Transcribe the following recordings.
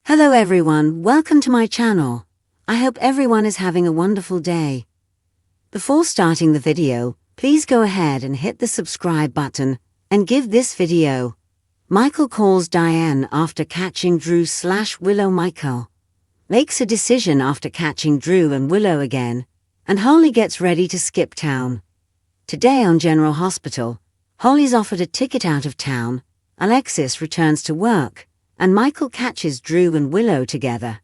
Hello everyone, welcome to my channel. I hope everyone is having a wonderful day. Before starting the video, please go ahead and hit the subscribe button and give this video. Michael calls Diane after catching Drew/Willow. Michael makes a decision after catching Drew and Willow again, and Holly gets ready to skip town. Today on General Hospital, Holly's offered a ticket out of town, Alexis returns to work, and Michael catches Drew and Willow together.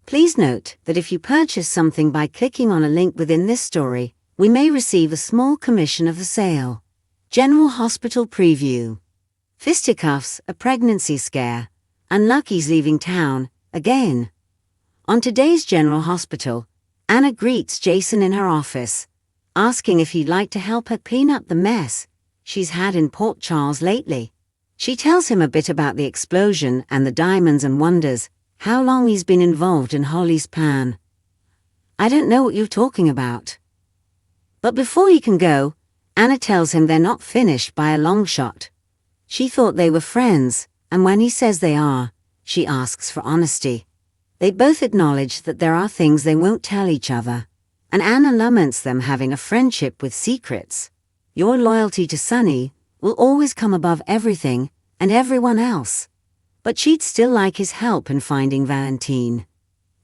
Please note that if you purchase something by clicking on a link within this story, we may receive a small commission of the sale. General Hospital Preview. Fisticuffs, a pregnancy scare, and Lucky's leaving town, again. On today's General Hospital, Anna greets Jason in her office, asking if he'd like to help her clean up the mess she's had in Port Charles lately. She tells him a bit about the explosion and the diamonds and wonders how long he's been involved in Holly's plan. "I don't know what you're talking about." But before he can go, Anna tells him they're not finished by a long shot. She thought they were friends, and when he says they are, she asks for honesty. They both acknowledge that there are things they won't tell each other, and Anna laments them having a friendship with secrets. Your loyalty to Sonny will always come above everything and everyone else. But she'd still like his help in finding Valentine.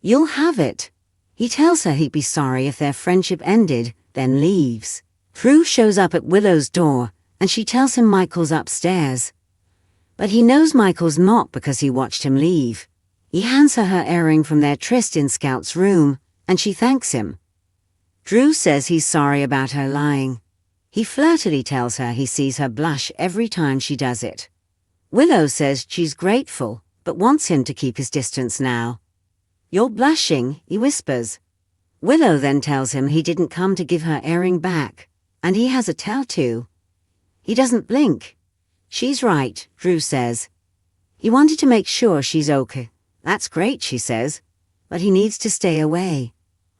You'll have it. He tells her he'd be sorry if their friendship ended, then leaves. Drew shows up at Willow's door, and she tells him Michael's upstairs. But he knows Michael's not because he watched him leave. He hands her earring from their tryst in Scout's room, and she thanks him. Drew says he's sorry about her lying. He flirtily tells her he sees her blush every time she does it. Willow says she's grateful, but wants him to keep his distance now. "You're blushing," he whispers. Willow then tells him he didn't come to give her earring back, and he has a tattoo. He doesn't blink. "She's right," Drew says. "He wanted to make sure she's okay." "That's great," she says, "but he needs to stay away."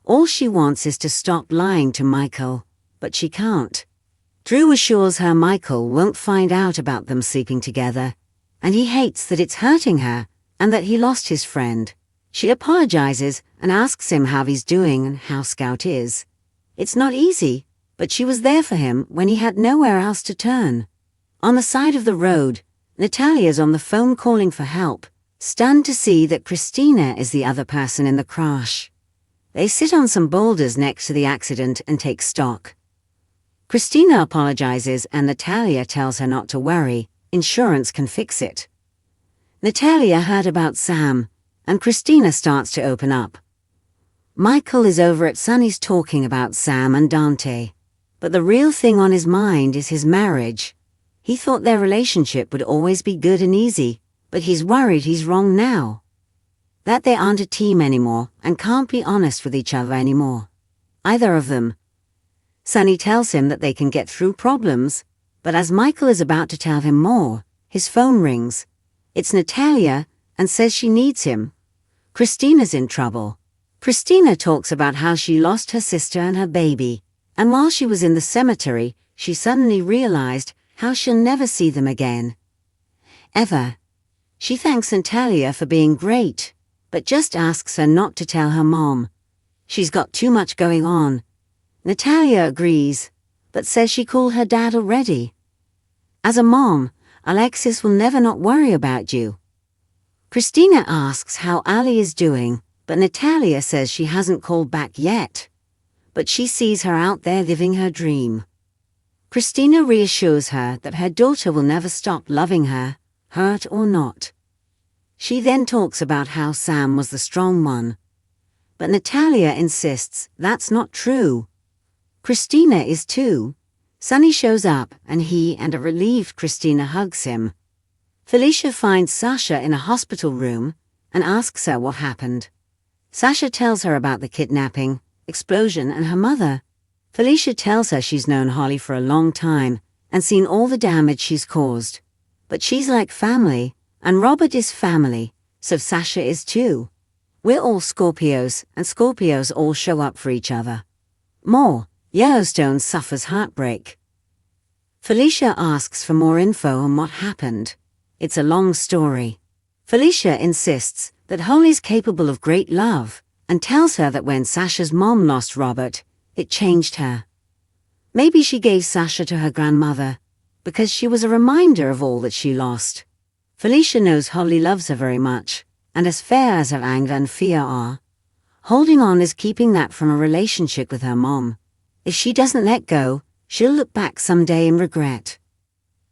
All she wants is to stop lying to Michael, but she can't. Drew assures her Michael won't find out about them sleeping together, and he hates that it's hurting her and that he lost his friend. She apologizes and asks him how he's doing and how Scout is. It's not easy, but she was there for him when he had nowhere else to turn. On the side of the road, Natalia's on the phone calling for help, stunned to see that Christina is the other person in the crash. They sit on some boulders next to the accident and take stock. Christina apologizes and Natalia tells her not to worry, insurance can fix it. Natalia heard about Sam, and Christina starts to open up. Michael is over at Sonny's talking about Sam and Dante, but the real thing on his mind is his marriage. He thought their relationship would always be good and easy, but he's worried he's wrong now. That they aren't a team anymore and can't be honest with each other anymore. Either of them. Sonny tells him that they can get through problems, but as Michael is about to tell him more, his phone rings. It's Natalia, and says she needs him. Christina's in trouble. Christina talks about how she lost her sister and her baby, and while she was in the cemetery, she suddenly realized how she'll never see them again. Ever. She thanks Natalia for being great, but just asks her not to tell her mom. She's got too much going on. Natalia agrees, but says she called her dad already. As a mom, Alexis will never not worry about you. Christina asks how Ali is doing, but Natalia says she hasn't called back yet. But she sees her out there living her dream. Christina reassures her that her daughter will never stop loving her, hurt or not. She then talks about how Sam was the strong one. But Natalia insists that's not true. Christina is too. Sonny shows up and he and a relieved Christina hugs him. Felicia finds Sasha in a hospital room and asks her what happened. Sasha tells her about the kidnapping, explosion and her mother. Felicia tells her she's known Holly for a long time and seen all the damage she's caused. But she's like family, and Robert is family, so Sasha is too. We're all Scorpios, and Scorpios all show up for each other. More. Yellowstone suffers heartbreak. Felicia asks for more info on what happened. It's a long story. Felicia insists that Holly's capable of great love, and tells her that when Sasha's mom lost Robert, it changed her. Maybe she gave Sasha to her grandmother, because she was a reminder of all that she lost. Felicia knows Holly loves her very much, and as fair as her anger and fear are, holding on is keeping that from a relationship with her mom. If she doesn't let go, she'll look back someday and regret.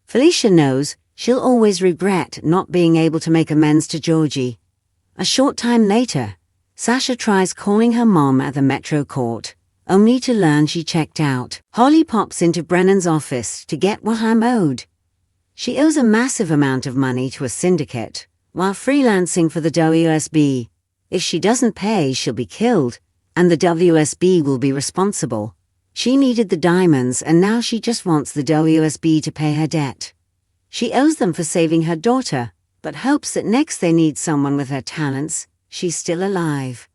Felicia knows she'll always regret not being able to make amends to Georgie. A short time later, Sasha tries calling her mom at the Metro Court, only to learn she checked out. Holly pops into Brennan's office to get what I'm owed. She owes a massive amount of money to a syndicate, while freelancing for the WSB. If she doesn't pay, she'll be killed, and the WSB will be responsible. She needed the diamonds, and now she just wants the WSB to pay her debt. She owes them for saving her daughter, but hopes that next they need someone with her talents, she's still alive.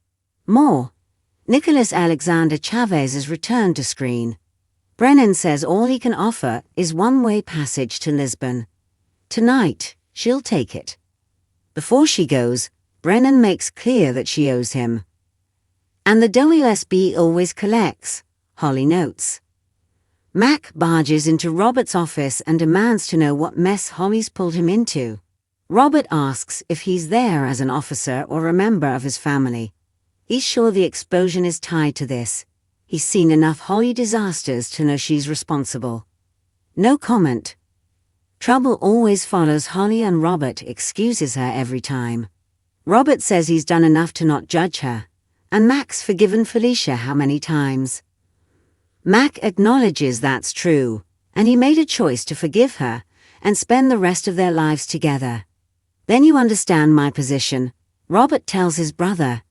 More. Nicholas Alexander Chavez is returned to screen. Brennan says all he can offer is one-way passage to Lisbon. Tonight, she'll take it. Before she goes, Brennan makes clear that she owes him. And the WSB always collects, Holly notes. Mac barges into Robert's office and demands to know what mess Holly's pulled him into. Robert asks if he's there as an officer or a member of his family. He's sure the explosion is tied to this. He's seen enough Holly disasters to know she's responsible. No comment. Trouble always follows Holly, and Robert excuses her every time. Robert says he's done enough to not judge her, and Mac's forgiven Felicia how many times. Mac acknowledges that's true, and he made a choice to forgive her and spend the rest of their lives together. Then you understand my position, Robert tells his brother.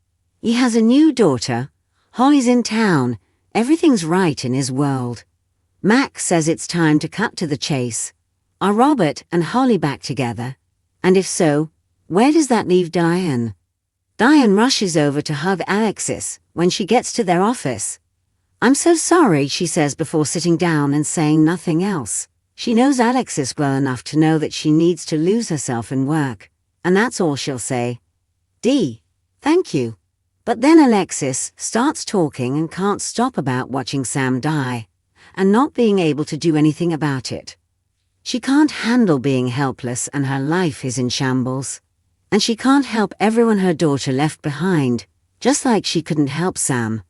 He has a new daughter, Holly's in town, everything's right in his world. Mac says it's time to cut to the chase. Are Robert and Holly back together? And if so, where does that leave Diane? Diane rushes over to hug Alexis when she gets to their office. I'm so sorry, she says before sitting down and saying nothing else. She knows Alexis well enough to know that she needs to lose herself in work, and that's all she'll say. Thank you. But then Alexis starts talking and can't stop about watching Sam die, and not being able to do anything about it. She can't handle being helpless and her life is in shambles. And she can't help everyone her daughter left behind, just like she couldn't help Sam.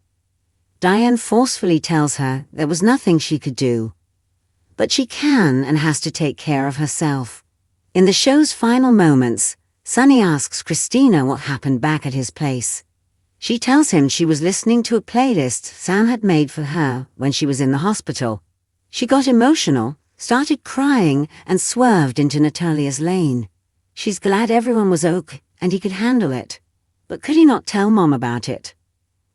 Diane forcefully tells her there was nothing she could do. But she can and has to take care of herself. In the show's final moments, Sonny asks Christina what happened back at his place. She tells him she was listening to a playlist Sam had made for her when she was in the hospital. She got emotional, started crying, and swerved into Natalia's lane. She's glad everyone was okay and he could handle it. But could he not tell Mom about it?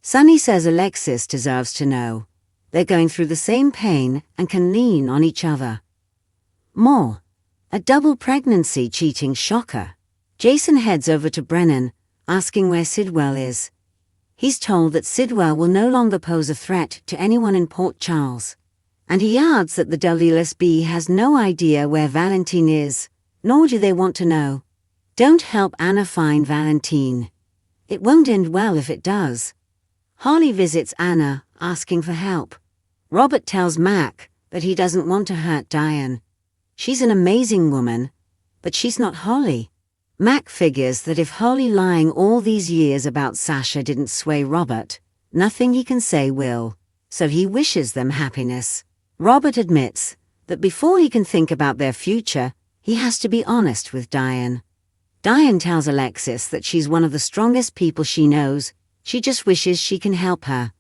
Sonny says Alexis deserves to know. They're going through the same pain and can lean on each other. More. A double pregnancy cheating shocker. Jason heads over to Brennan, asking where Sidwell is. He's told that Sidwell will no longer pose a threat to anyone in Port Charles. And he adds that the WSB has no idea where Valentine is, nor do they want to know. Don't help Anna find Valentine. It won't end well if it does. Holly visits Anna, asking for help. Robert tells Mac that he doesn't want to hurt Diane. She's an amazing woman, but she's not Holly. Mac figures that if Holly lying all these years about Sasha didn't sway Robert, nothing he can say will, so he wishes them happiness. Robert admits that before he can think about their future, he has to be honest with Diane. Diane tells Alexis that she's one of the strongest people she knows, she just wishes she can help her.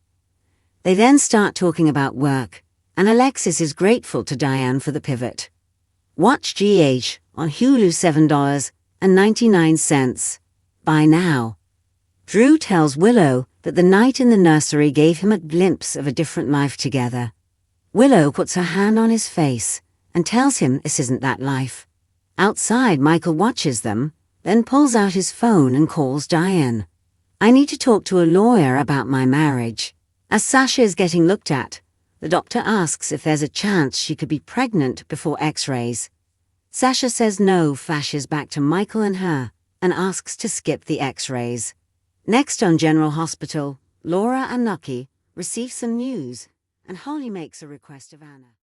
They then start talking about work, and Alexis is grateful to Diane for the pivot. Watch GH on Hulu $7.99. Buy now. Drew tells Willow that the night in the nursery gave him a glimpse of a different life together. Willow puts her hand on his face and tells him this isn't that life. Outside, Michael watches them, then pulls out his phone and calls Diane. I need to talk to a lawyer about my marriage. As Sasha is getting looked at, the doctor asks if there's a chance she could be pregnant before X-rays. Sasha says no, flashes back to Michael and her, and asks to skip the x-rays. Next on General Hospital, Laura and Nucky receive some news, and Holly makes a request of Anna.